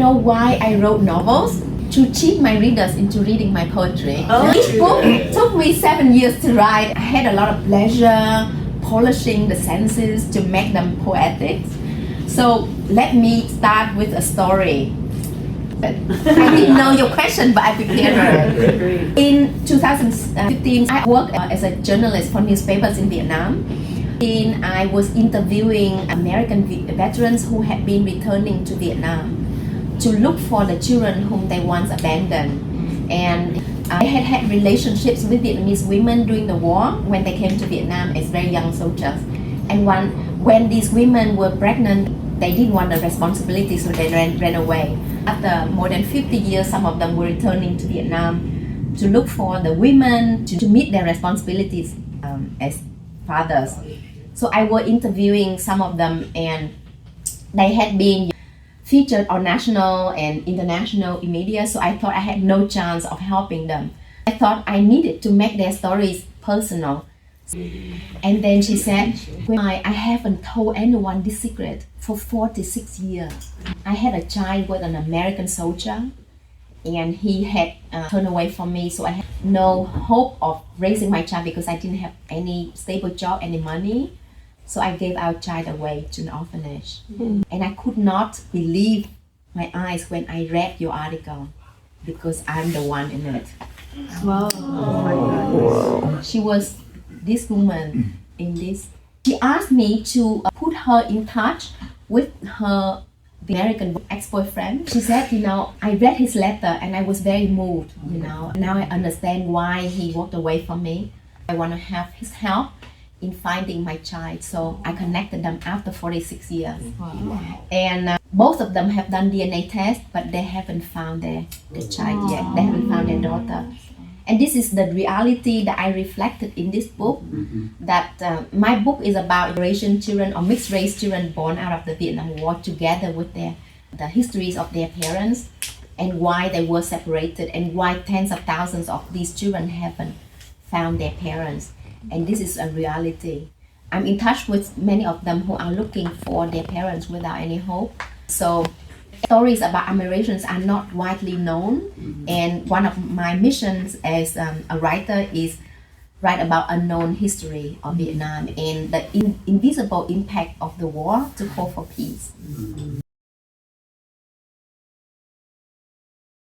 know why I wrote novels? To cheat my readers into reading my poetry. Each book took me 7 years to write. I had a lot of pleasure polishing the senses to make them poetic. So let me start with a story. I didn't know your question, but I prepared it. In 2015, I worked as a journalist for newspapers in Vietnam. I was interviewing American veterans who had been returning to Vietnam to look for the children whom they once abandoned. And I had relationships with Vietnamese women during the war when they came to Vietnam as very young soldiers. And when these women were pregnant, they didn't want the responsibility, so they ran away. After more than 50 years, some of them were returning to Vietnam to look for the women, to meet their responsibilities as fathers. So I was interviewing some of them, and they had been featured on national and international media, so I thought I had no chance of helping them. I thought I needed to make their stories personal. And then she said, I haven't told anyone this secret for 46 years. I had a child with an American soldier, and he had turned away from me, so I had no hope of raising my child because I didn't have any stable job, any money. So I gave our child away to an orphanage. And I could not believe my eyes when I read your article, because I'm the one in it. Wow. Oh my God. She was this woman in this. She asked me to put her in touch with the American ex-boyfriend. She said, I read his letter and I was very moved, Now I understand why he walked away from me. I want to have his help in finding my child. So I connected them after 46 years. Wow. And both of them have done DNA tests, but they haven't found their child yet. They haven't found their daughter. And this is the reality that I reflected in this book, that my book is about Amerasian children or mixed race children born out of the Vietnam War, together with the histories of their parents and why they were separated and why tens of thousands of these children haven't found their parents. And this is a reality. I'm in touch with many of them who are looking for their parents without any hope. So stories about Amerasians are not widely known. And one of my missions as a writer is write about unknown history of Vietnam and the invisible impact of the war to call for peace.